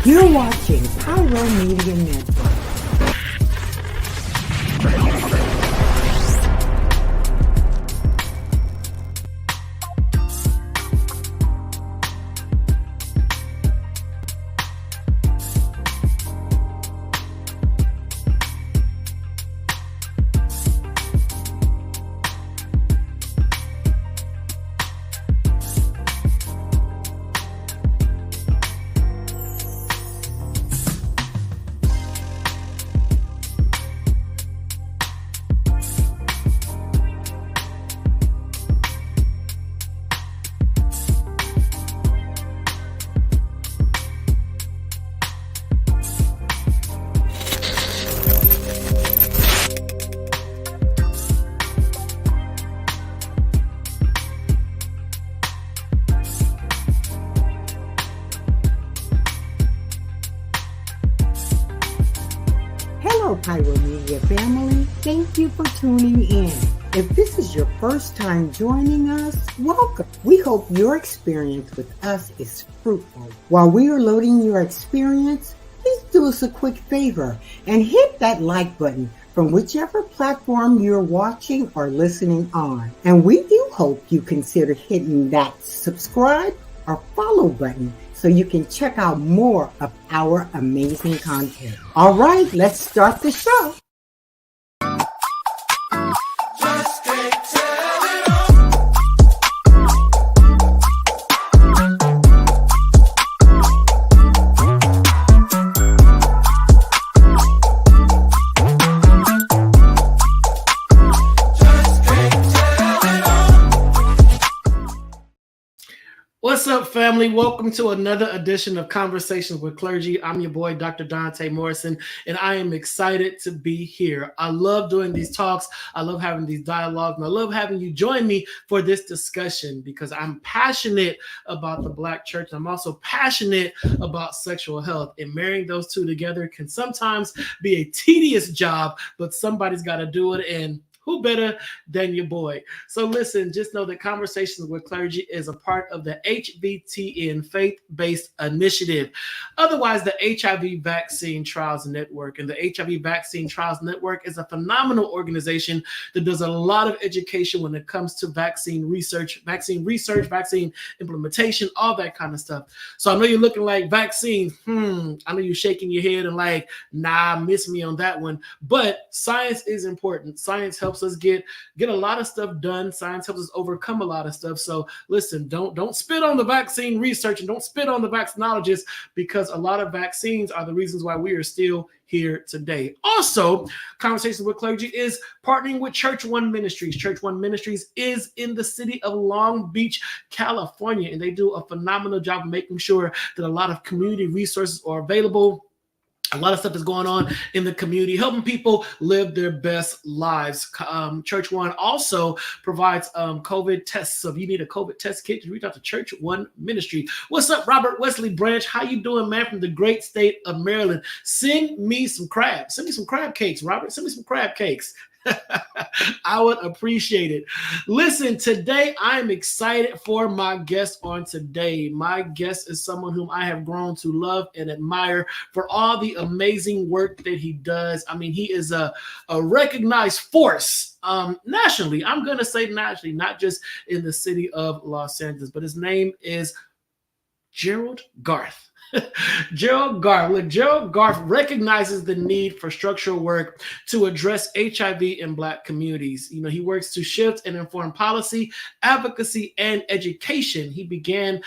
You're watching Pyro Media Network. Hello, Pyro Media family. Thank you for tuning in. If this is your first time joining us, welcome. We hope your experience with us is fruitful. While we are loading your experience, please do us a quick favor and hit that like button from whichever platform you're watching or listening on. And we do hope you consider hitting that subscribe or follow button so you can check out more of our amazing content. All right, let's start the show. What's up, family? Welcome to another edition of Conversations with Clergy. I'm your boy, Dr. Donta Morrison, and I am excited to be here. I love doing these talks. I love having these dialogues, and I love having you join me for this discussion because I'm passionate about the Black church. I'm also passionate about sexual health, and marrying those two together can sometimes be a tedious job, but somebody's got to do it, and who better than your boy? So listen, just know that Conversations with Clergy is a part of the HVTN faith-based initiative, otherwise the HIV Vaccine Trials Network. And the HIV Vaccine Trials Network is a phenomenal organization that does a lot of education when it comes to vaccine research, vaccine implementation, all that kind of stuff. So I know you're looking like vaccines. I know you're shaking your head and like, nah, miss me on that one. But science is important. Science helps us get a lot of stuff done. Science helps us overcome a lot of stuff. So listen, don't spit on the vaccine research and don't spit on the vaccinologists, because a lot of vaccines are the reasons why we are still here today. Also, Conversations with Clergy is partnering with Church One Ministries. Church One Ministries is in the city of Long Beach, California, and they do a phenomenal job of making sure that a lot of community resources are available. A lot of stuff is going on in the community, helping people live their best lives. Church One also provides COVID tests. So if you need a COVID test kit, you reach out to Church One Ministry. What's up, Robert Wesley Branch? How you doing, man, from the great state of Maryland? Send me some crabs. Send me some crab cakes, Robert. Send me some crab cakes. I would appreciate it. Listen, today I'm excited for my guest on today. My guest is someone whom I have grown to love and admire for all the amazing work that he does. I mean, he is a recognized force nationally. I'm going to say nationally, not just in the city of Los Angeles, but his name is Gerald Garth. Gerald Garth. Look, Gerald Garth recognizes the need for structural work to address HIV in Black communities. You know, he works to shift and inform policy, advocacy, and education. He began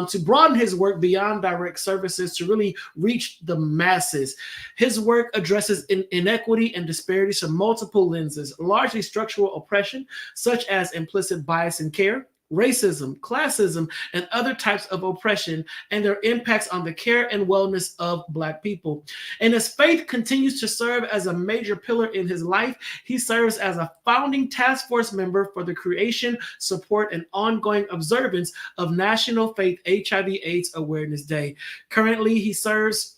to broaden his work beyond direct services to really reach the masses. His work addresses inequity and disparities from multiple lenses, largely structural oppression, such as implicit bias in care, racism, classism, and other types of oppression, and their impacts on the care and wellness of Black people. And as faith continues to serve as a major pillar in his life, he serves as a founding task force member for the creation, support, and ongoing observance of National Faith HIV/AIDS Awareness Day. Currently, he serves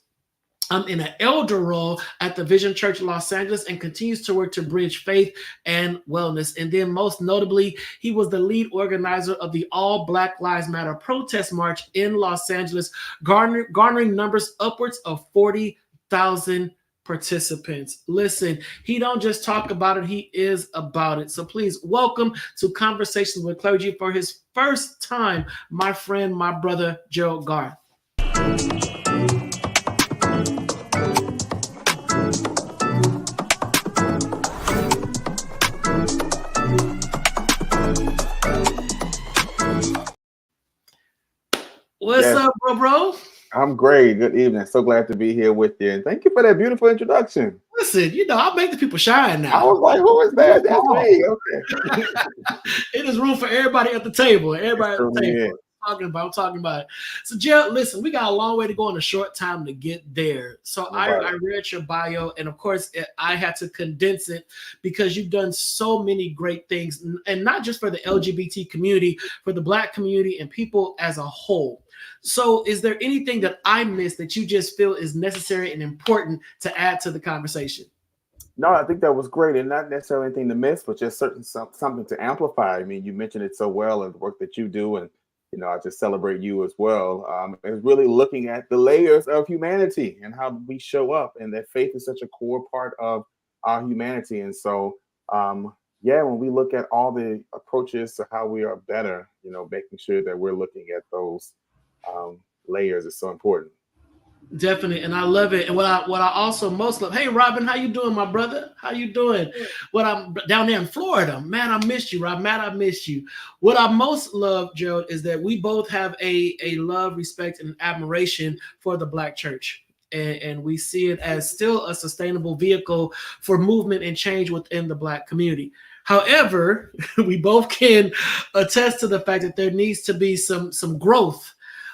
in an elder role at the Vision Church Los Angeles and continues to work to bridge faith and wellness. And then most notably, he was the lead organizer of the All Black Lives Matter protest march in Los Angeles, garnering numbers upwards of 40,000 participants. Listen, he don't just talk about it, he is about it. So please welcome to Conversations with Clergy for his first time, my friend, my brother, Gerald Garth. What's up, bro? I'm great. Good evening. So glad to be here with you. And thank you for that beautiful introduction. Listen, I'll make the people shine now. I was like, who is that? That's me. Okay. It is room for everybody at the table. I'm talking about it. So, Gerald, listen, we got a long way to go and a short time to get there. So I read your bio, and of course, I had to condense it because you've done so many great things, and not just for the LGBT community, for the Black community and people as a whole. So is there anything that I missed that you just feel is necessary and important to add to the conversation? No, I think that was great, and not necessarily anything to miss, but just something to amplify. I mean, you mentioned it so well in the work that you do, and I just celebrate you as well. It's really looking at the layers of humanity and how we show up, and that faith is such a core part of our humanity. And so, when we look at all the approaches to how we are better, making sure that we're looking at those layers is so important. Definitely, and I love it. And what I also most love, hey Robin, how you doing, my brother? How you doing? What I'm down there in Florida, man, I missed you, Rob. Man, I missed you. What I most love, Gerald, is that we both have a love, respect, and admiration for the Black church. And we see it as still a sustainable vehicle for movement and change within the Black community. However, we both can attest to the fact that there needs to be some growth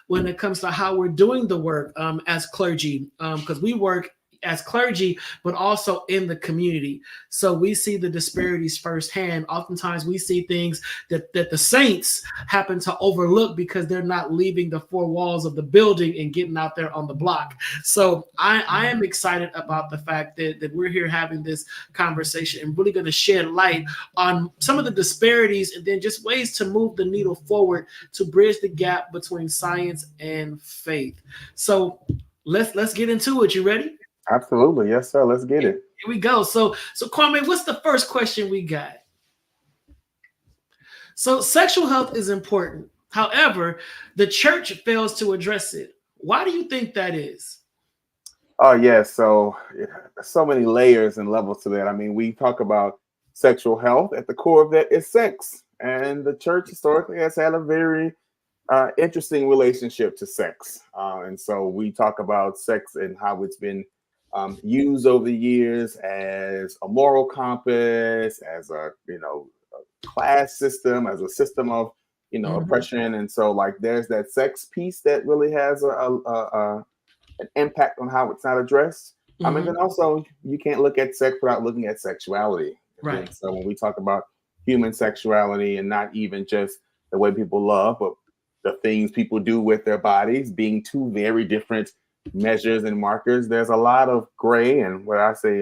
when it comes to how we're doing the work as clergy, because we work as clergy, but also in the community. So we see the disparities firsthand. Oftentimes we see things that the saints happen to overlook because they're not leaving the four walls of the building and getting out there on the block. So I am excited about the fact that we're here having this conversation and really going to shed light on some of the disparities and then just ways to move the needle forward to bridge the gap between science and faith. So let's get into it. You ready? Absolutely. Yes, sir. Let's get it. Here we go. So Kwame, what's the first question we got? So sexual health is important. However, the church fails to address it. Why do you think that is? Oh, yes. So many layers and levels to that. I mean, we talk about sexual health. At the core of that is sex. And the church historically has had a very interesting relationship to sex. And so we talk about sex and how it's been used over the years as a moral compass, as a class system, as a system of oppression. And so there's that sex piece that really has an impact on how it's not addressed. And then also you can't look at sex without looking at sexuality. Right. And so when we talk about human sexuality and not even just the way people love, but the things people do with their bodies being two very different measures and markers, there's a lot of gray and what I say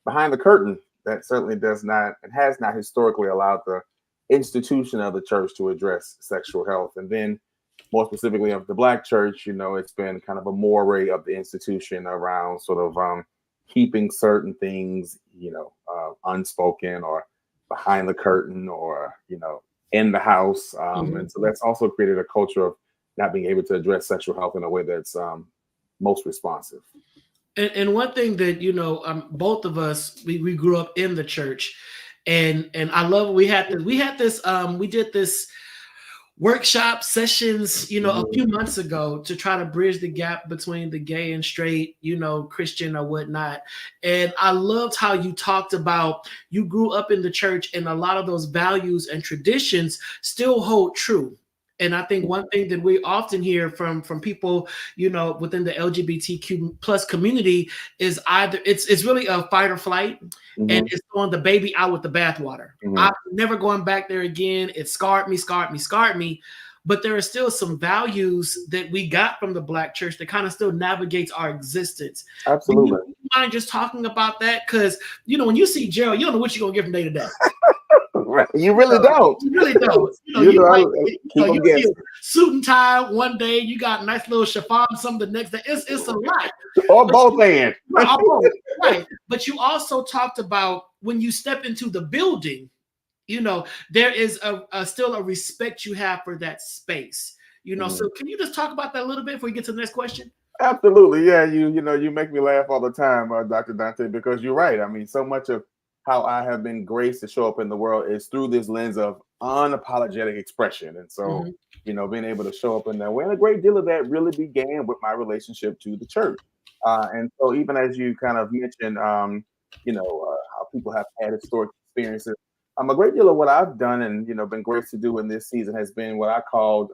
behind the curtain that certainly does not and has not historically allowed the institution of the church to address sexual health. And then more specifically of the Black church, it's been kind of a moray of the institution around sort of keeping certain things, unspoken or behind the curtain or, in the house. And so that's also created a culture of not being able to address sexual health in a way that's most responsive. And one thing that both of us we grew up in the church, and I love we did this workshop sessions a few months ago to try to bridge the gap between the gay and straight Christian or whatnot. And I loved how you talked about you grew up in the church and a lot of those values and traditions still hold true. And I think one thing that we often hear from people, within the LGBTQ plus community is either it's really a fight or flight, and it's throwing the baby out with the bathwater. I'm never going back there again. It scarred me. but there are still some values that we got from the Black church that kind of still navigates our existence. Absolutely. Do you mind just talking about that? Because, when you see Gerald, you don't know what you're going to get from day to day. Right. You really don't. You really don't. You see a suit and tie one day, you got a nice little chiffon some the next day. It's a lot. Or both ends. Right. But you also talked about when you step into the building, there is still a respect you have for that space. So can you just talk about that a little bit before we get to the next question? Absolutely. Yeah, you make me laugh all the time, Dr. Donta, because you're right. I mean, so much of how I have been graced to show up in the world is through this lens of unapologetic expression. And so, being able to show up in that way, and a great deal of that really began with my relationship to the church. And so even as you kind of mentioned, how people have had historic experiences, a great deal of what I've done and, been graced to do in this season has been what I called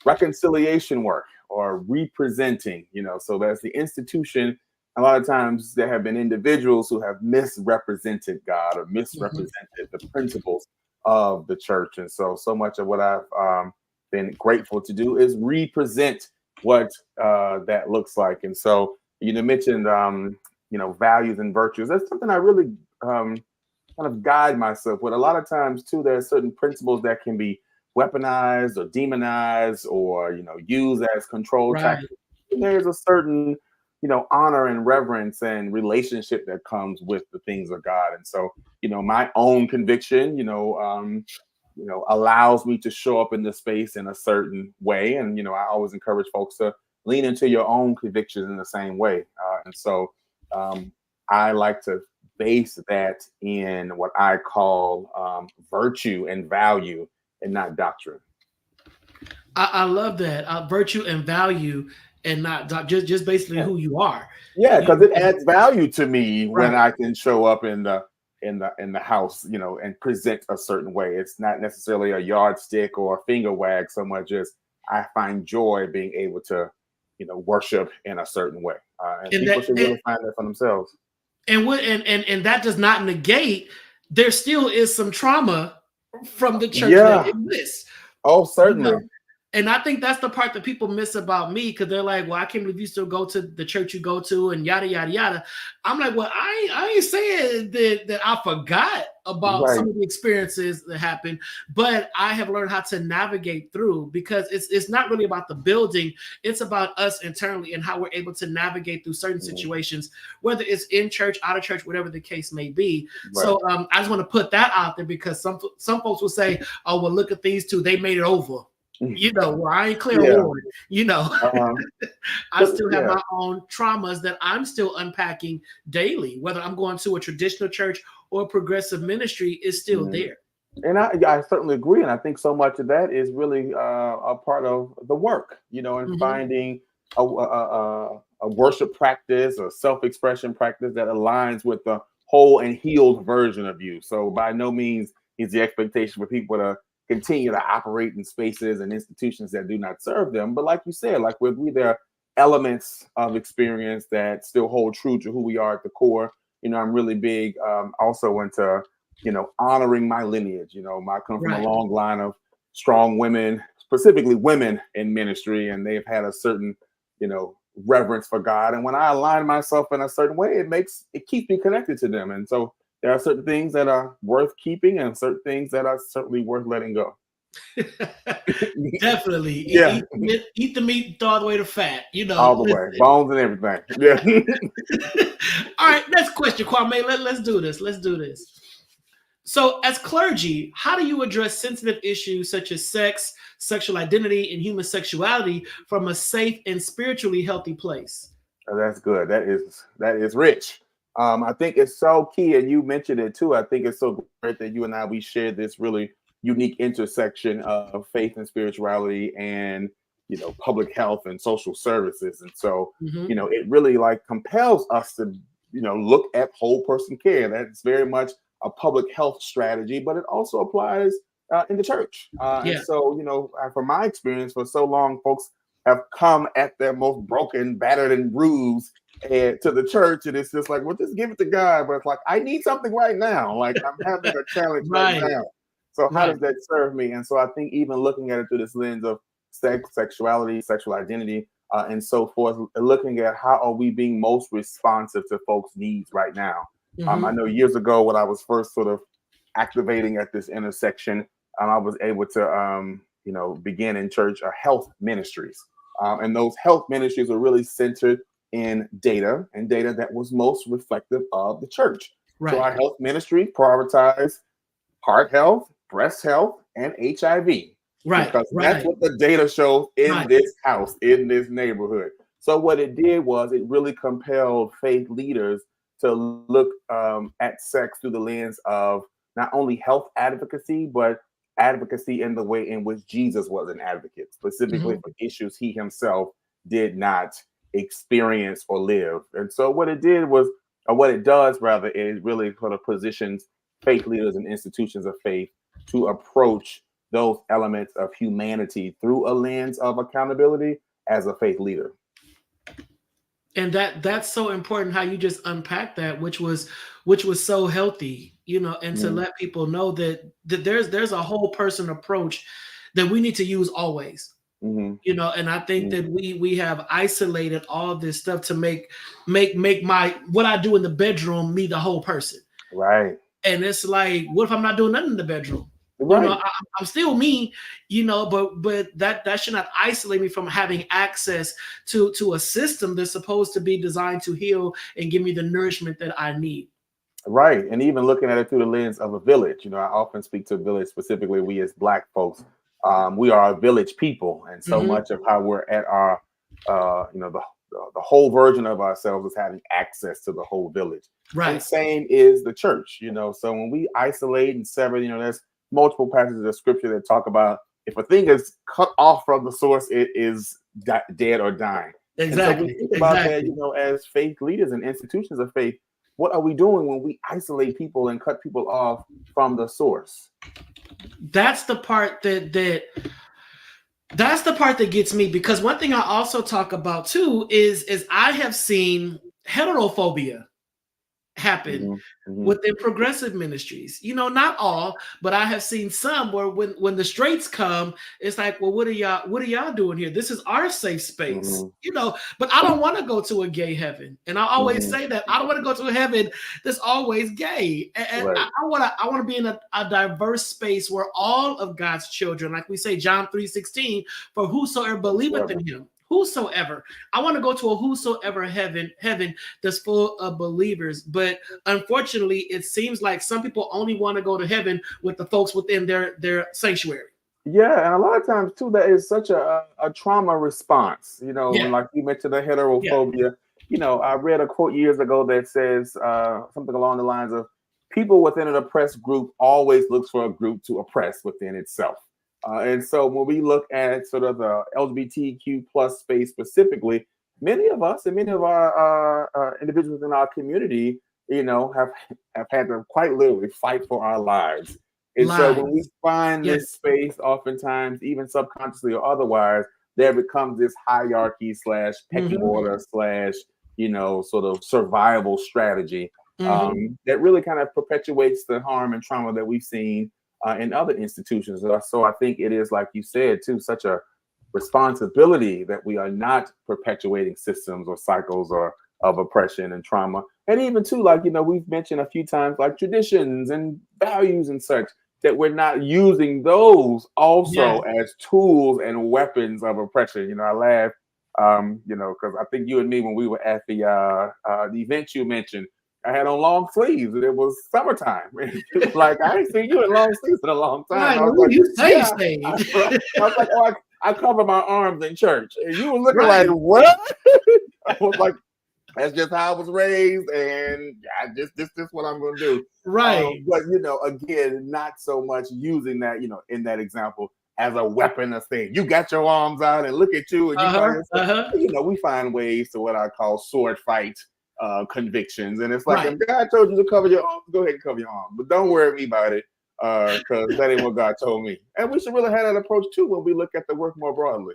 reconciliation work or representing, so that's the institution. A lot of times there have been individuals who have misrepresented God or misrepresented the principles of the church. And so much of what I've been grateful to do is represent what that looks like. And so, mentioned, values and virtues. That's something I really kind of guide myself with. A lot of times too, there are certain principles that can be weaponized or demonized or, used as control tactics. There's a certain honor and reverence and relationship that comes with the things of God. And so, my own conviction, allows me to show up in the space in a certain way. And, I always encourage folks to lean into your own convictions in the same way. And so I like to base that in what I call virtue and value and not doctrine. I love that. Virtue and value and not just basically who you are. Yeah, because it adds value to me when I can show up in the house, and present a certain way. It's not necessarily a yardstick or a finger wag so much as I find joy being able to, worship in a certain way. And people should really find that for themselves. And that does not negate there still is some trauma from the church that exists. Oh, certainly. And I think that's the part that people miss about me, because they're like, well, I can't believe you still go to the church you go to and yada, yada, yada. I'm like, well, I ain't saying that I forgot about some of the experiences that happened, but I have learned how to navigate through, because it's not really about the building. It's about us internally and how we're able to navigate through certain situations, whether it's in church, out of church, whatever the case may be. So I just want to put that out there, because some folks will say, oh, well, look at these two. They made it over. Well, I ain't clear award. I still have my own traumas that I'm still unpacking daily. Whether I'm going to a traditional church or a progressive ministry is still there. And I certainly agree. And I think so much of that is really a part of the work, and finding a worship practice or self-expression practice that aligns with the whole and healed version of you. So by no means is the expectation for people to continue to operate in spaces and institutions that do not serve them. But like you said, like with me, there are elements of experience that still hold true to who we are at the core. I'm really big also into, honoring my lineage. I come from a long line of strong women, specifically women in ministry, and they've had a certain, reverence for God. And when I align myself in a certain way, it keeps me connected to them. And so there are certain things that are worth keeping and certain things that are certainly worth letting go. Definitely. Eat the meat, throw away the fat, all the way, bones and everything. Yeah. All right, next question, Kwame. Let's do this. So as clergy, how do you address sensitive issues such as sex, sexual identity, and human sexuality from a safe and spiritually healthy place? Oh, that's good. That is rich. I think it's so key, and you mentioned it too. I think it's so great that you and we share this really unique intersection of faith and spirituality and, public health and social services. And so, it really compels us to, look at whole person care. That's very much a public health strategy, but it also applies in the church. And so, from my experience, for so long, folks have come at their most broken, battered, and bruised to the church, and it's just like, well, just give it to God. But it's like, I need something right now. Like, I'm having a challenge right now. So how does that serve me? And so I think even looking at it through this lens of sex, sexuality, sexual identity, and so forth, looking at how are we being most responsive to folks' needs right now. I know years ago when I was first sort of activating at this intersection, I was able to, begin in church health ministries. And those health ministries are really centered in data and data that was most reflective of the church. Right. So our health ministry prioritized heart health, breast health, and HIV. Right. Because that's what the data shows in this house, in this neighborhood. So what it did was it really compelled faith leaders to look at sex through the lens of not only health advocacy, but advocacy in the way in which Jesus was an advocate, specifically for issues he himself did not experience or live. And so what it did was, or what it does rather, is really sort of positions faith leaders and institutions of faith to approach those elements of humanity through a lens of accountability as a faith leader. And that's so important how you just unpack that, which was so healthy, and to let people know that there's a whole person approach that we need to use always. And I think that we have isolated all of this stuff to make my what I do in the bedroom me the whole person. Right. And it's like, what if I'm not doing nothing in the bedroom? Right. I'm still me, but that should not isolate me from having access to a system that's supposed to be designed to heal and give me the nourishment that I need. Right. And even looking at it through the lens of a village, I often speak to a village, specifically we as Black folks. We are a village people, and so much of how we're at our, the whole version of ourselves is having access to the whole village. Right. And same is the church, So when we isolate and sever, there's multiple passages of scripture that talk about if a thing is cut off from the source, it is dead or dying. Exactly. And so we think about that, as faith leaders and institutions of faith, what are we doing when we isolate people and cut people off from the source? That's the part that's the part that gets me, because one thing I also talk about too is I have seen heterophobia happen within progressive ministries. Not all, but I have seen some where when the straights come, it's like, well, what are y'all doing here? This is our safe space, but I don't want to go to a gay heaven. And I always say that I don't want to go to a heaven that's always gay. And I want to be in a diverse space where all of God's children, like we say, John 3:16, for whosoever believeth in him. Whosoever. I want to go to a whosoever heaven that's full of believers. But unfortunately, it seems like some people only want to go to heaven with the folks within their sanctuary. Yeah, and a lot of times too, that is such a trauma response. Like you mentioned the heterophobia. I read a quote years ago that says something along the lines of, people within an oppressed group always looks for a group to oppress within itself. And so when we look at sort of the LGBTQ plus space specifically, many of us and many of our individuals in our community, have had to quite literally fight for our lives. And so when we find this space, oftentimes, even subconsciously or otherwise, there becomes this hierarchy / pecking order / sort of survival strategy that really kind of perpetuates the harm and trauma that we've seen in other institutions. So I think it is, like you said, too, such a responsibility that we are not perpetuating systems or cycles of oppression and trauma. And even too, like, we've mentioned a few times, like traditions and values and such, that we're not using those also as tools and weapons of oppression. I laugh, because I think you and me, when we were at the event you mentioned, I had on long sleeves and it was summertime. Like, I ain't seen you in long sleeves in a long time. Right, I was like, I was like, oh, I cover my arms in church. And you were looking like, what? I was like, that's just how I was raised, and this is what I'm going to do. Right. But, again, not so much using that, in that example as a weapon of saying, you got your arms out and look at you. And we find ways to what I call sword fight convictions. And it's like, if God told you to cover your arms, go ahead and cover your arm. But don't worry me about it, because that ain't what God told me. And we should really have that approach, too, when we look at the work more broadly.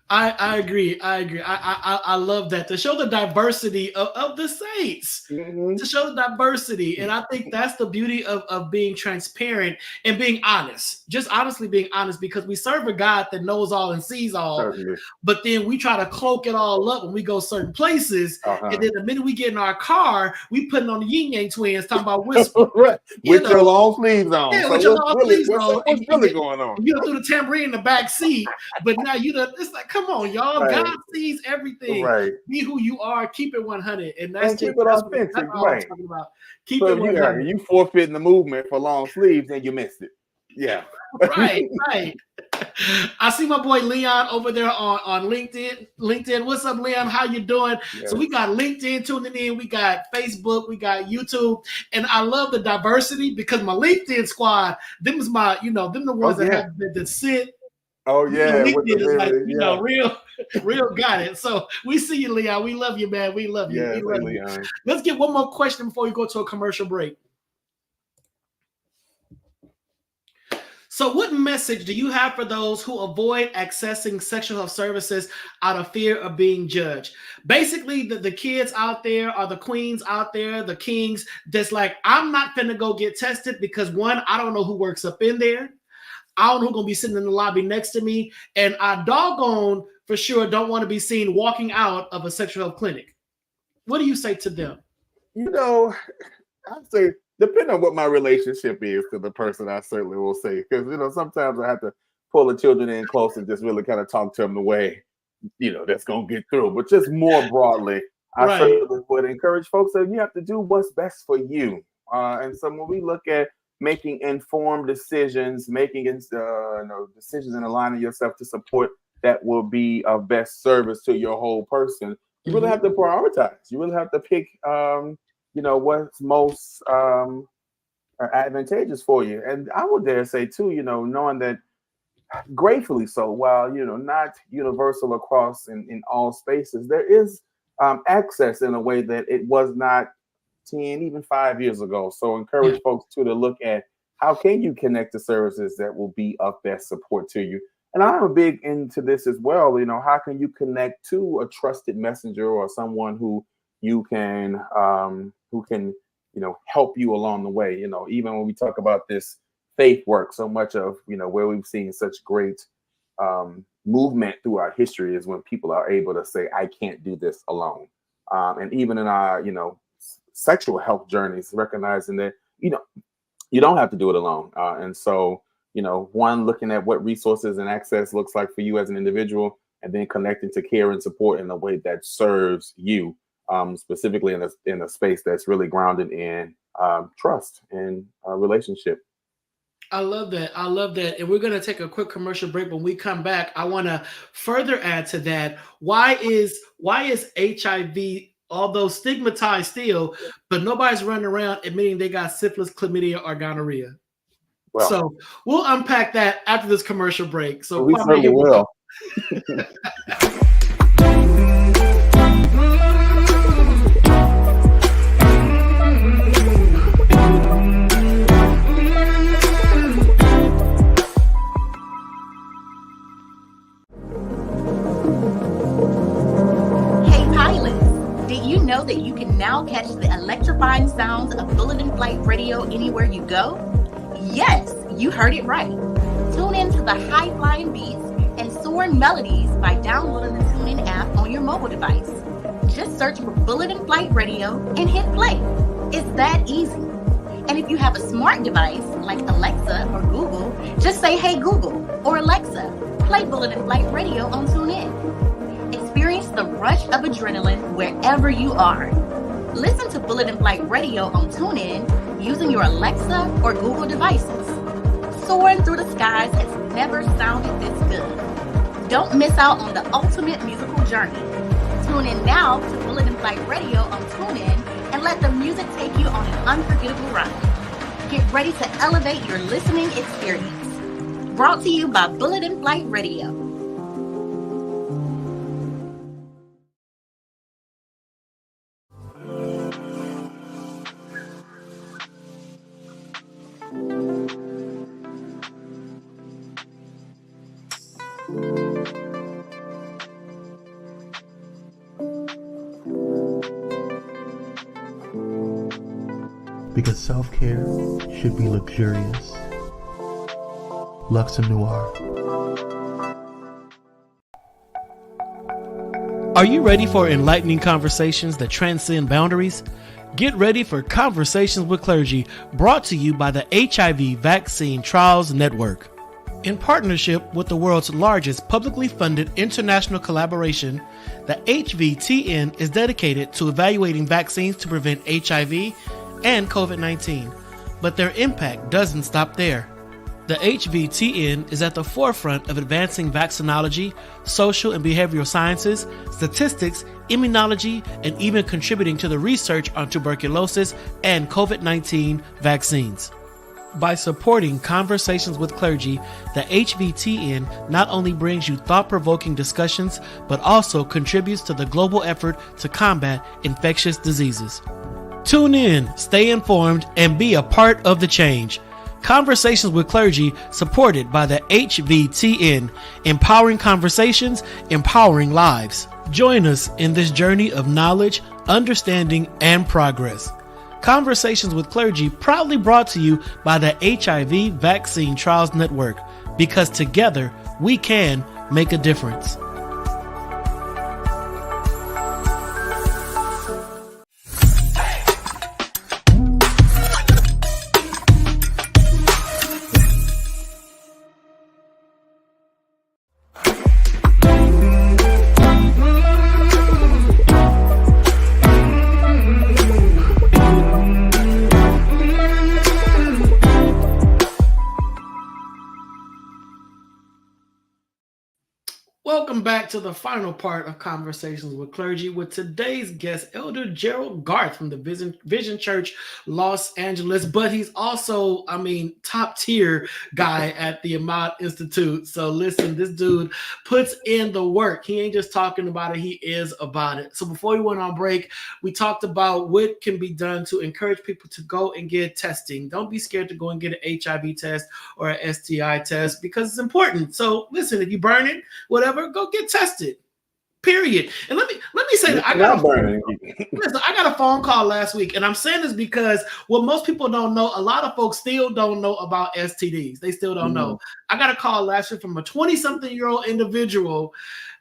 I agree. I love that to show the diversity of the saints. Mm-hmm. To show the diversity. And I think that's the beauty of being transparent and being honest. Just honestly being honest, because we serve a God that knows all and sees all. Certainly. But then we try to cloak it all up when we go certain places. Uh-huh. And then the minute we get in our car, we putting on the Yin Yang Twins talking about whisper. Right. With your long sleeves on. Yeah, So with your long sleeves on. What's really going on? You threw the tambourine in the back seat, but now it's like, come on, y'all. Right. God sees everything. Right. Be who you are. Keep it 100, and that's And just keep it authentic. that's all Right. I'm talking about. Keep So it 100. you forfeiting the movement for long sleeves, and you missed it. Yeah. Right. I see my boy Leon over there on LinkedIn. What's up, Leon? How you doing? Yes. So we got LinkedIn tuning in. We got Facebook. We got YouTube. And I love the diversity because my LinkedIn squad, them is my, them the ones that have that sit. Oh yeah. LinkedIn is like, real got it. So we see you, Leon. We love you, man. We love you. Yeah, we love you. Let's get one more question before we go to a commercial break. So what message do you have for those who avoid accessing sexual health services out of fear of being judged? Basically, the kids out there are the queens out there, the kings, that's like, I'm not finna go get tested because one, I don't know who works up in there. I don't know who's going to be sitting in the lobby next to me. And I doggone for sure don't want to be seen walking out of a sexual health clinic. What do you say to them? I'd say, depending on what my relationship is to the person, I certainly will say, because sometimes I have to pull the children in close and just really kind of talk to them the way that's gonna get through. But just more broadly, I certainly would encourage folks that you have to do what's best for you. And so when we look at making informed decisions, making decisions and aligning yourself to support that will be of best service to your whole person, you really have to prioritize. You really have to pick what's most advantageous for you. And I would dare say too, knowing that gratefully so, while not universal across in all spaces, there is access in a way that it was not 10, even 5 years ago. So encourage folks to look at how can you connect to services that will be of best support to you. And I'm big into this as well. How can you connect to a trusted messenger or someone who you can help you along the way. Even when we talk about this faith work, so much of where we've seen such great movement through our history is when people are able to say, I can't do this alone. And even in our sexual health journeys, recognizing that you don't have to do it alone. And so one, looking at what resources and access looks like for you as an individual, and then connecting to care and support in a way that serves you. Specifically in a space that's really grounded in trust and relationship. I love that. And we're going to take a quick commercial break. When we come back, I want to further add to that. Why is HIV, although stigmatized still, but nobody's running around admitting they got syphilis, chlamydia, or gonorrhea? Well, so we'll unpack that after this commercial break. So we certainly will. Know that you can now catch the electrifying sounds of Bulletin Flight Radio anywhere you go? Yes, you heard it right. Tune in to the high-flying beats and soaring melodies by downloading the TuneIn app on your mobile device. Just search for Bulletin Flight Radio and hit play. It's that easy. And if you have a smart device like Alexa or Google, just say, hey Google or Alexa, play Bulletin Flight Radio on TuneIn. Experience the rush of adrenaline wherever you are. Listen to Bulletin Flight Radio on TuneIn using your Alexa or Google devices. Soaring through the skies has never sounded this good. Don't miss out on the ultimate musical journey. Tune in now to Bulletin Flight Radio on TuneIn and let the music take you on an unforgettable ride. Get ready to elevate your listening experience. Brought to you by Bulletin Flight Radio. because self-care should be luxurious. Luxe Noir. Are you ready for enlightening conversations that transcend boundaries? Get ready for Conversations with Clergy, brought to you by the HIV Vaccine Trials Network. In partnership with the world's largest publicly funded international collaboration, the HVTN is dedicated to evaluating vaccines to prevent HIV and COVID-19. But their impact doesn't stop there. The HVTN is at the forefront of advancing vaccinology, social and behavioral sciences, statistics, immunology, and even contributing to the research on tuberculosis and COVID-19 vaccines. By supporting Conversations with Clergy, the HVTN not only brings you thought-provoking discussions, but also contributes to the global effort to combat infectious diseases. Tune in, stay informed, and be a part of the change. Conversations with Clergy, supported by the HVTN, empowering conversations, empowering lives. Join us in this journey of knowledge, understanding, and progress. Conversations with Clergy, proudly brought to you by the HIV Vaccine Trials Network, because together we can make a difference. Welcome back to the final part of Conversations with Clergy with today's guest, Elder Gerald Garth from the Vision Church, Los Angeles. But he's also, top tier guy at the Ahmad Institute. So listen, this dude puts in the work. He ain't just talking about it, he is about it. So before we went on break, we talked about what can be done to encourage people to go and get testing. Don't be scared to go and get an HIV test or an STI test because it's important. So listen, if you burn it, whatever, go get tested. Period. And let me say that I got a phone call last week, and I'm saying this because what most people don't know, a lot of folks still don't know about STDs. They still don't know. I got a call last week from a 20-something-year-old individual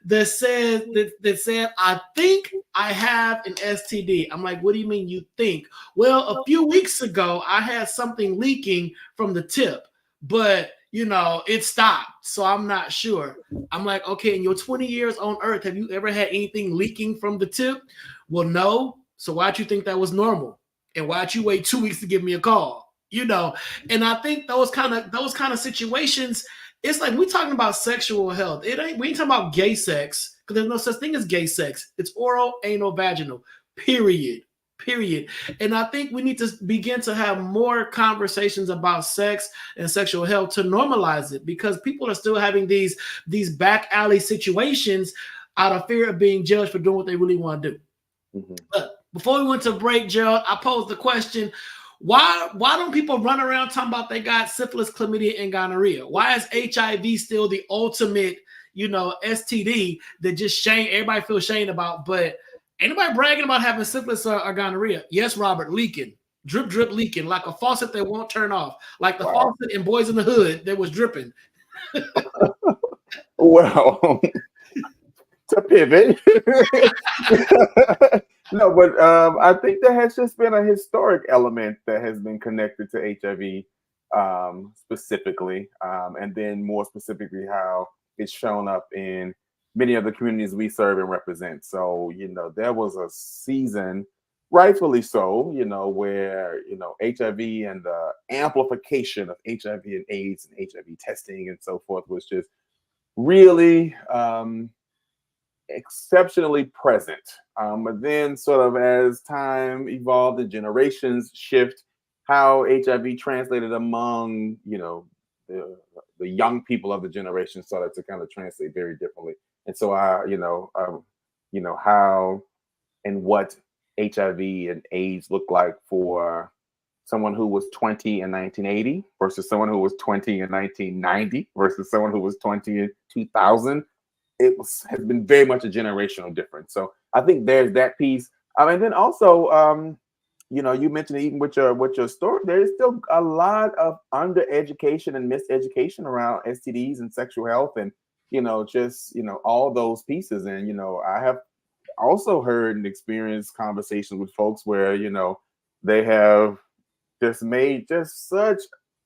that said, I think I have an STD. I'm like, what do you mean you think? Well, a few weeks ago, I had something leaking from the tip, but it stopped. So I'm not sure. I'm like, okay, in your 20 years on earth, have you ever had anything leaking from the tip? Well, no. So why'd you think that was normal? And why'd you wait 2 weeks to give me a call? And I think those kind of situations, it's like we're talking about sexual health. We ain't talking about gay sex, because there's no such thing as gay sex. It's oral, anal, vaginal, period. And I think we need to begin to have more conversations about sex and sexual health to normalize it, because people are still having these back alley situations out of fear of being judged for doing what they really want to do. Mm-hmm. But before we went to break, Gerald, I posed the question, why don't people run around talking about they got syphilis, chlamydia, and gonorrhea? Why is HIV still the ultimate, STD that just everybody feels shame about, but anybody bragging about having syphilis or gonorrhea? Yes, Robert, leaking. Drip, drip, leaking. Like a faucet that won't turn off. Like the faucet in Boys in the Hood that was dripping. Well, to pivot. No, but I think there has just been a historic element that has been connected to HIV specifically. And then more specifically, how it's shown up in many of the communities we serve and represent. So, there was a season, rightfully so, where, HIV and the amplification of HIV and AIDS and HIV testing and so forth was just really exceptionally present. But then sort of as time evolved and generations shift, how HIV translated among, the young people of the generation started to kind of translate very differently. And so how and what HIV and AIDS look like for someone who was 20 in 1980 versus someone who was 20 in 1990 versus someone who was 20 in 2000. Has been very much a generational difference. So I think there's that piece. And then also, you mentioned even with your story, there's still a lot of undereducation and miseducation around STDs and sexual health, and just all those pieces. And I have also heard and experienced conversations with folks where they have just made just such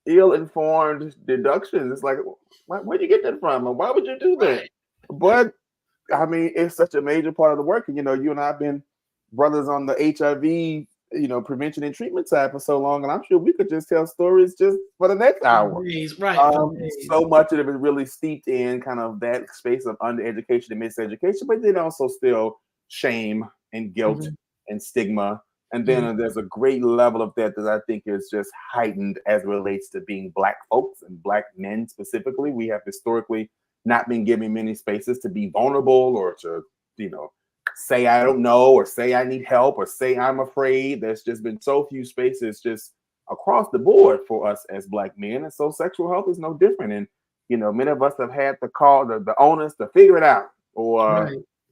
ill-informed deductions. It's like, where'd you get that from? Or why would you do that? Right. But I mean, it's such a major part of the work. And you and I have been brothers on the HIV, prevention and treatment side for so long, and I'm sure we could just tell stories just for the next hour. Right. So much of it is really steeped in kind of that space of undereducation and miseducation, but then also still shame and guilt and stigma. And then there's a great level of that I think is just heightened as it relates to being Black folks and Black men specifically. We have historically not been given many spaces to be vulnerable or to, say I don't know, or say I need help, or say I'm afraid. There's just been so few spaces just across the board for us as Black men. And so sexual health is no different. And, many of us have had to call the owners to figure it out, or,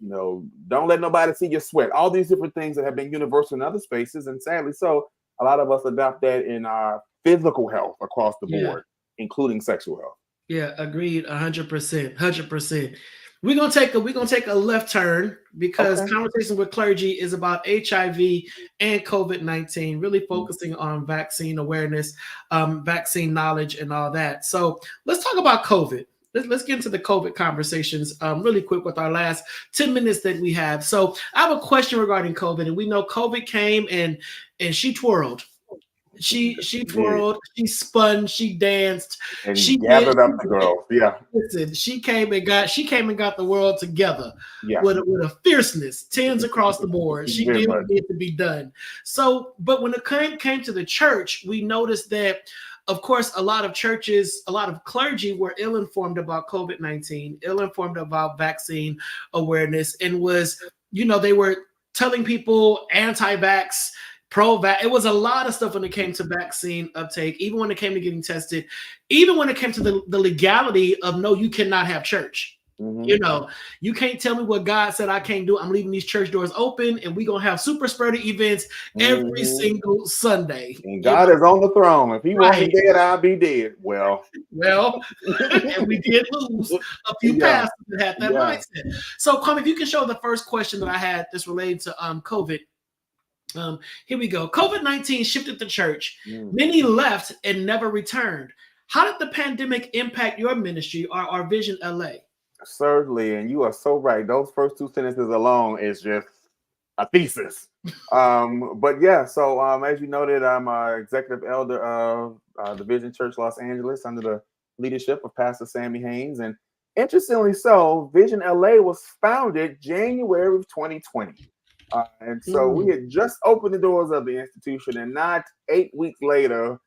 don't let nobody see your sweat. All these different things that have been universal in other spaces. And sadly, so a lot of us adopt that in our physical health across the board, including sexual health. Yeah, agreed, 100%, 100%. We're gonna take a left turn because Conversation with Clergy is about HIV and COVID-19, really focusing on vaccine awareness, vaccine knowledge, and all that. So let's talk about COVID. Let's get into the COVID conversations really quick with our last 10 minutes that we have. So I have a question regarding COVID, and we know COVID came and she twirled. She twirled, she spun, she danced, and she gathered up the girls. Yeah. Listen, she came and got the world together with a fierceness, tens across the board. She did what needed to be done. So, but when it came to the church, we noticed that, of course, a lot of churches, a lot of clergy were ill-informed about COVID-19, ill-informed about vaccine awareness, and they were telling people anti-vax, pro-vax. It was a lot of stuff when it came to vaccine uptake, even when it came to getting tested, even when it came to the legality of, no, you cannot have church. You can't tell me what God said I can't do. I'm leaving these church doors open, and we're going to have super spreader events every single Sunday. And God is on the throne. If he wasn't dead, I'll be dead. Well, and we did lose a few pastors that had that mindset. So, Kwame, if you can show the first question that I had that's related to COVID. Here we go. COVID-19 shifted the church. Many left and never returned. How did the pandemic impact your ministry or our Vision LA? Certainly, and you are so right. Those first two sentences alone is just a thesis. But yeah, so as you noted, I'm executive elder of the Vision Church Los Angeles under the leadership of Pastor Sammy Haynes. And interestingly so, Vision LA was founded January of 2020. And so we had just opened the doors of the institution, and not 8 weeks later,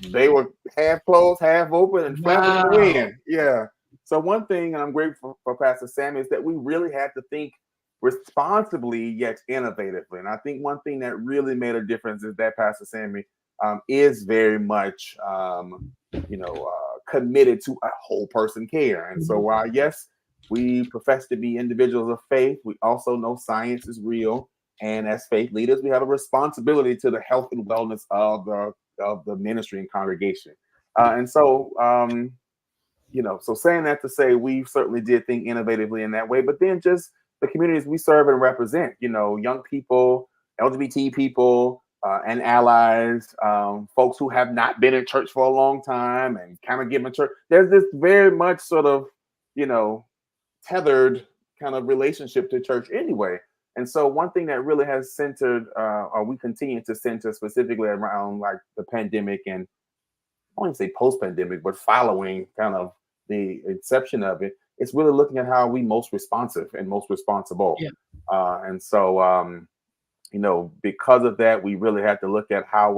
they were half closed, half open, and flapping in the wind. Yeah. So one thing, and I'm grateful for Pastor Sam, is that we really had to think responsibly yet innovatively. And I think one thing that really made a difference is that Pastor Sammy is very much, committed to a whole person care. And so while, yes, we profess to be individuals of faith, we also know science is real. And as faith leaders, we have a responsibility to the health and wellness of the ministry and congregation. So saying that to say, we certainly did think innovatively in that way, but then just the communities we serve and represent, young people, LGBT people, and allies, folks who have not been in church for a long time and kind of given church. There's this very much sort of, tethered kind of relationship to church anyway. And so one thing that really has centered, or we continue to center specifically around like the pandemic, and I won't say post-pandemic, but following kind of the inception of it, it's really looking at how we most responsive and most responsible. Because of that, we really had to look at how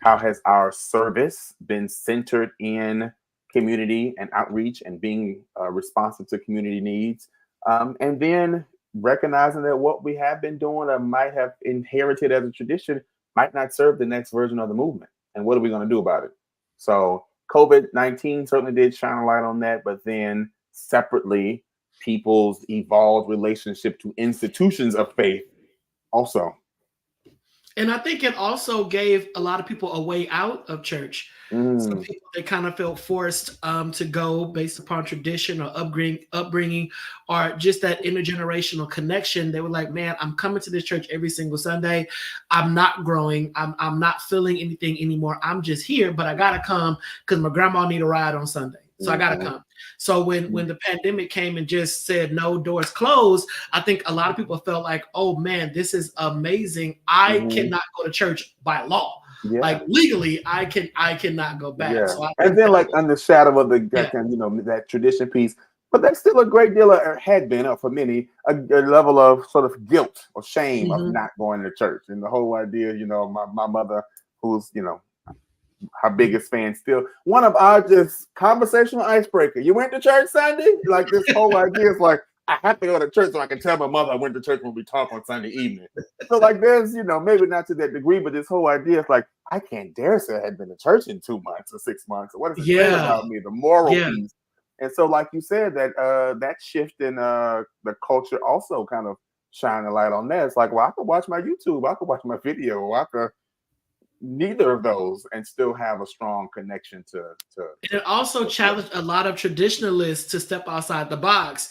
has our service been centered in community and outreach and being responsive to community needs. And then recognizing that what we have been doing or might have inherited as a tradition might not serve the next version of the movement. And what are we going to do about it? So COVID-19 certainly did shine a light on that, but then separately, people's evolved relationship to institutions of faith also And I think it also gave a lot of people a way out of church. Some people, they kind of felt forced to go based upon tradition or upbringing, or just that intergenerational connection. They were like, man, I'm coming to this church every single Sunday. I'm not growing. I'm not feeling anything anymore. I'm just here, but I got to come because my grandma need a ride on Sunday. So I got to come. So when the pandemic came and just said no, doors closed, I think a lot of people felt like, oh man, this is amazing. I cannot go to church by law. Yeah. Like legally, I cannot go back. Yeah. So and then like under the shadow of the that tradition piece, but that's still a great deal of, had been for many, a level of sort of guilt or shame of not going to church. And the whole idea, my mother, who's, her biggest fan still, one of our just conversational icebreaker. You went to church Sunday? Like this whole idea is like, I have to go to church so I can tell my mother I went to church when we talk on Sunday evening. So like there's, maybe not to that degree, but this whole idea is like, I can't dare say I had been to church in 2 months or 6 months. What does it say about me? The moral piece. And so like you said, that shift in the culture also kind of shine a light on that. It's like, well, I could watch my YouTube, I could watch my video, or I could neither of those and still have a strong connection to it also challenged a lot of traditionalists to step outside the box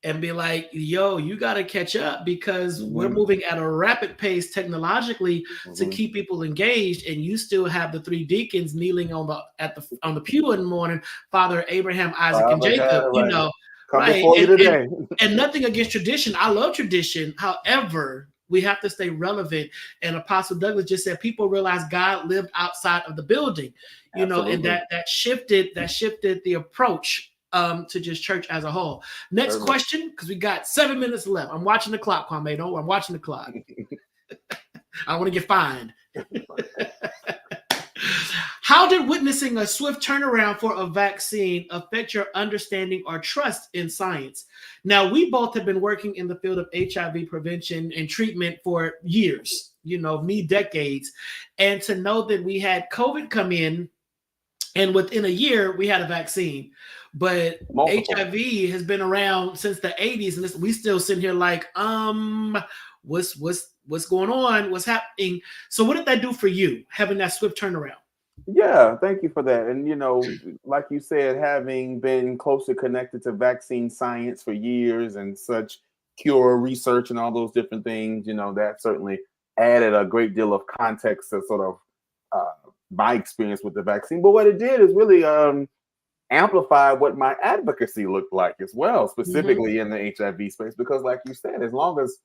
and be like, yo, you got to catch up because we're moving at a rapid pace technologically to keep people engaged, and you still have the three deacons kneeling on the pew in the morning, Father Abraham, Isaac, and Jacob, Come before you today. And nothing against tradition. I love tradition. However, we have to stay relevant. And Apostle Douglas just said people realize God lived outside of the building, and that shifted the approach to just church as a whole. Next question, because we got 7 minutes left. I'm watching the clock, Kwame. I'm watching the clock. I want to get fined. How did witnessing a swift turnaround for a vaccine affect your understanding or trust in science? Now, we both have been working in the field of HIV prevention and treatment for years, me decades. And to know that we had COVID come in, and within a year, we had a vaccine. But HIV has been around since the 80s, and we still sitting here like, what's going on? What's happening? So what did that do for you, having that swift turnaround? Yeah, thank you for that. And, like you said, having been closely connected to vaccine science for years and such cure research and all those different things, that certainly added a great deal of context to sort of my experience with the vaccine. But what it did is really amplify what my advocacy looked like as well, specifically in the HIV space, because like you said, as long as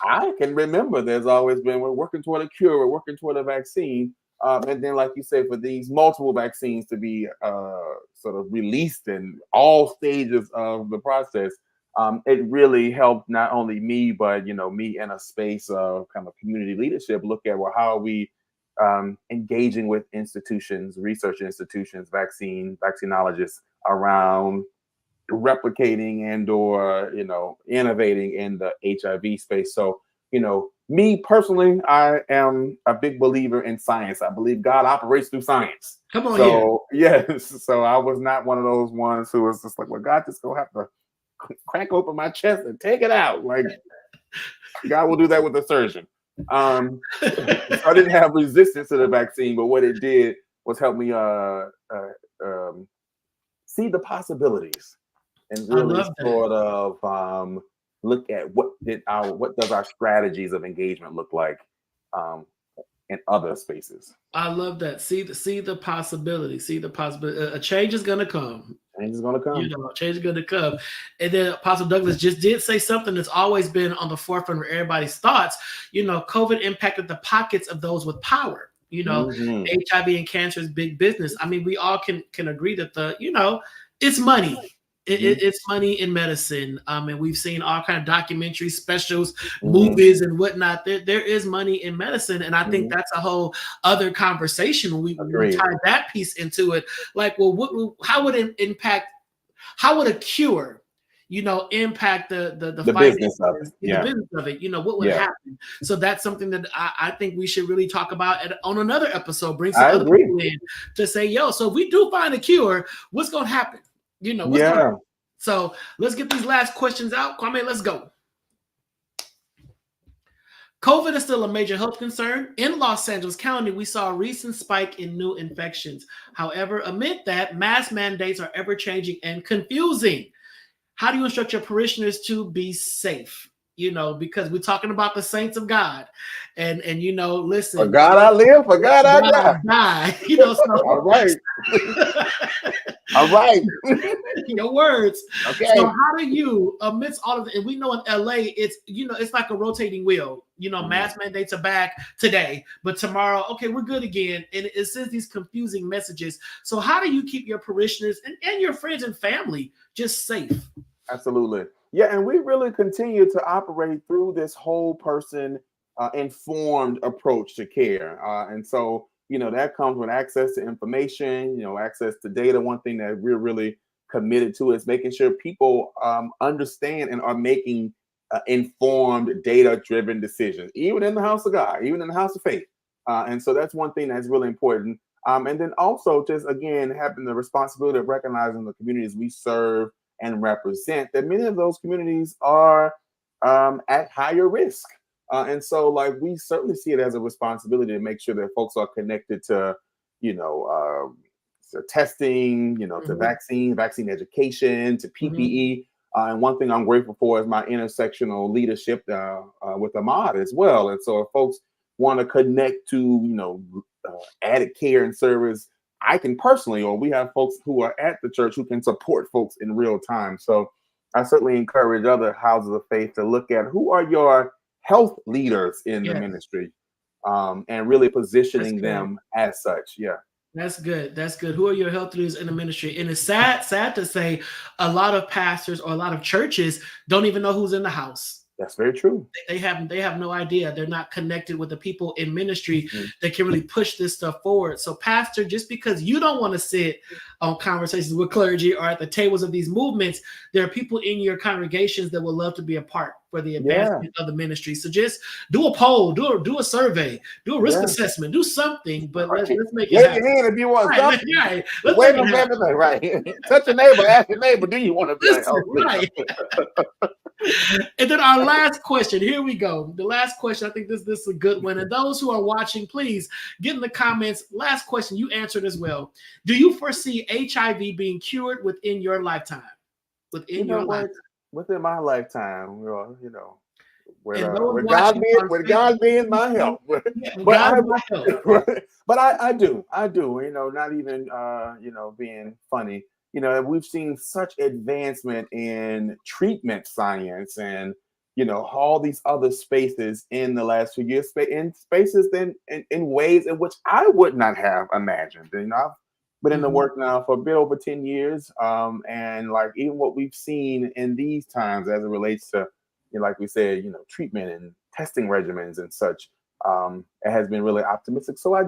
I can remember, there's always been, we're working toward a cure, we're working toward a vaccine. And then, like you say, for these multiple vaccines to be sort of released in all stages of the process, it really helped not only me, but, me in a space of kind of community leadership, look at, well, how are we engaging with institutions, research institutions, vaccinologists around replicating and or, innovating in the HIV space. So, me personally, I am a big believer in science. I believe God operates through science. Come on, so yes. So I was not one of those ones who was just like, well, God just gonna have to crack open my chest and take it out. Like God will do that with a surgeon. I didn't have resistance to the vaccine, but what it did was help me see the possibilities and really sort of look at what does our strategies of engagement look like in other spaces. I love that. See the possibility. A change is gonna come. Change is gonna come. Change is gonna come. And then Apostle Douglas just did say something that's always been on the forefront of everybody's thoughts. COVID impacted the pockets of those with power. HIV and cancer is big business. I mean, we all can agree that it's money. It's money in medicine, and we've seen all kind of documentaries, specials, movies, and whatnot. There is money in medicine, and I think that's a whole other conversation when we tie that piece into it. Like, well, how would it impact? How would a cure, impact the business of it? The business of it. What would happen? So that's something that I think we should really talk about on another episode. Bring some other people in to say, yo, so if we do find a cure, what's going to happen? So let's get these last questions out. Kwame, let's go. COVID is still a major health concern. In Los Angeles County, we saw a recent spike in new infections. However, amid that, mask mandates are ever-changing and confusing. How do you instruct your parishioners to be safe? Because we're talking about the saints of God. And listen. For God I live, for God I die. So. All right. All right. Your words. Okay. So how do you, amidst all of it, and we know in LA, it's like a rotating wheel. Mask mandates are back today, but tomorrow, okay, we're good again. And it sends these confusing messages. So how do you keep your parishioners and your friends and family just safe? Absolutely. Yeah, and we really continue to operate through this whole person informed approach to care. And so, that comes with access to information, access to data. One thing that we're really committed to is making sure people understand and are making informed, data-driven decisions, even in the house of God, even in the house of faith. And so that's one thing that's really important. And then also just, again, having the responsibility of recognizing the communities we serve and represent, that many of those communities are at higher risk. And so, like, we certainly see it as a responsibility to make sure that folks are connected to, to testing, to vaccine education, to PPE. And one thing I'm grateful for is my intersectional leadership with Ahmad as well. And so if folks want to connect to, added care and service, I can personally, or we have folks who are at the church who can support folks in real time. So I certainly encourage other houses of faith to look at who are your health leaders in the ministry, and really positioning them as such. Yeah. That's good. That's good. Who are your health leaders in the ministry? And it's sad to say a lot of pastors or a lot of churches don't even know who's in the house. That's very true. They have no idea. They're not connected with the people in ministry that can really push this stuff forward. So, pastor, just because you don't want to sit on conversations with clergy or at the tables of these movements, there are people in your congregations that would love to be a part for the advancement of the ministry. So just do a poll, do a survey, do a risk assessment, do something, but let's make it happen. Wave your hand if you want something. Right. Wave them everything, right. Touch your neighbor, ask your neighbor, do you want to be right? And then our last question, here we go. The last question, I think this is a good one. And those who are watching, please get in the comments. Last question, you answered as well. Do you foresee HIV being cured within your lifetime? Within my lifetime, with God being my help. But I do, not even, being funny, we've seen such advancement in treatment science and, all these other spaces in the last few years, in spaces then in ways in which I would not have imagined. I've been in the work now for a bit over 10 years. And like even what we've seen in these times as it relates to, like we said, treatment and testing regimens and such, it has been really optimistic. So I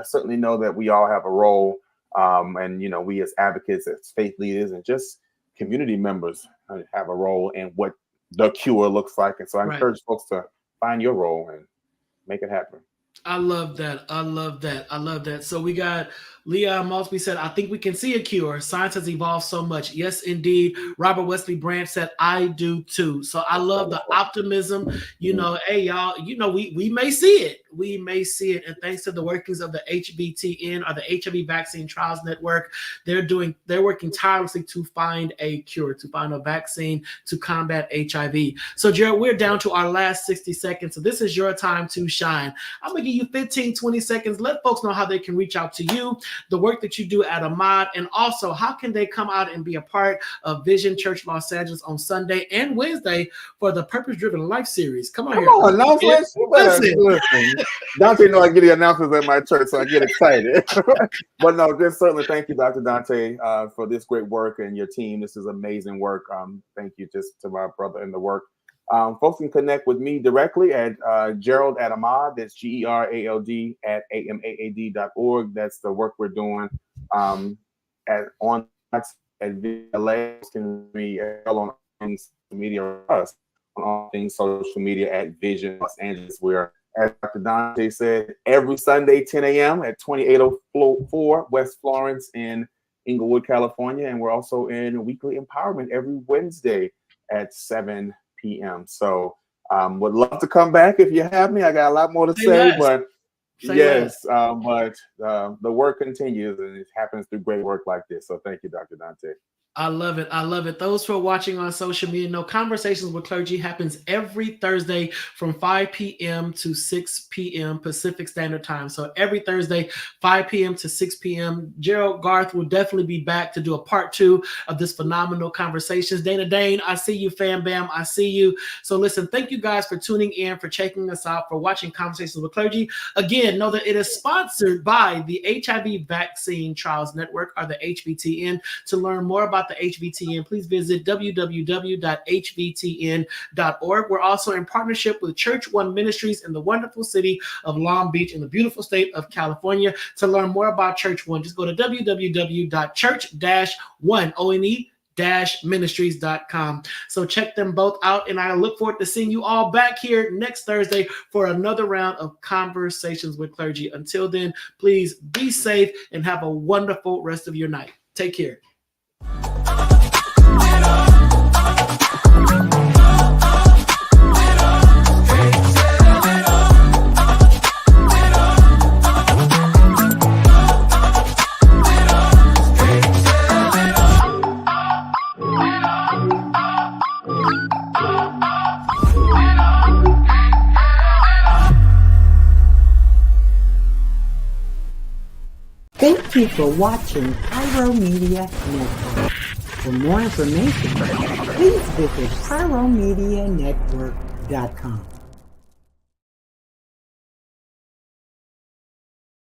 certainly know that we all have a role. And, we as advocates, as faith leaders, and just community members have a role in what the cure looks like. And so I encourage folks to find your role and make it happen. I love that. So we got Leah Maltby said, I think we can see a cure. Science has evolved so much. Yes, indeed. Robert Wesley Branch said, I do too. So I love the optimism. Hey, y'all, we may see it. We may see it. And thanks to the workings of the HVTN or the HIV Vaccine Trials Network, they're working tirelessly to find a cure, to find a vaccine to combat HIV. So Gerald, we're down to our last 60 seconds. So this is your time to shine. I'm going to give you 15, 20 seconds. Let folks know how they can reach out to you, the work that you do at Ahmad, and also how can they come out and be a part of Vision Church Los Angeles on Sunday and Wednesday for the Purpose Driven Life series. Come on, announcements. Listen. Dante know I get the announcements at my church, so I get excited. But no, just certainly thank you, Dr. Dante, for this great work and your team. This is amazing work. Thank you just to my brother in the work. Folks can connect with me directly at Gerald at Ahmad. That's GERALD at AMAAD.org. That's the work we're doing at VLA. Can be on media us on all things social media at Vision Los Angeles. Where, as Dr. Dante said, every Sunday 10 a.m. at 2804 West Florence in Inglewood, California, and we're also in Weekly Empowerment every Wednesday at 7 p.m. So Would love to come back if you have me. I got a lot more to say, but yes, but the work continues, and it happens through great work like this. So thank you, Dr. Donta. I love it. I love it. Those who are watching on social media know Conversations with Clergy happens every Thursday from 5 p.m. to 6 p.m. Pacific Standard Time. So every Thursday, 5 p.m. to 6 p.m. Gerald Garth will definitely be back to do a part 2 of this phenomenal conversations. Dana Dane, I see you, fam bam. I see you. So listen, thank you guys for tuning in, for checking us out, for watching Conversations with Clergy. Again, know that it is sponsored by the HIV Vaccine Trials Network, or the HVTN. To learn more about the HVTN, please visit www.hvtn.org. We're also in partnership with Church One Ministries in the wonderful city of Long Beach in the beautiful state of California. To learn more about Church One, just go to www.church-one-ministries.com. So check them both out, and I look forward to seeing you all back here next Thursday for another round of Conversations with Clergy. Until then, please be safe and have a wonderful rest of your night. Take care. Thank you for watching Pyro Media Network. For more information, please visit pyromedianetwork.com.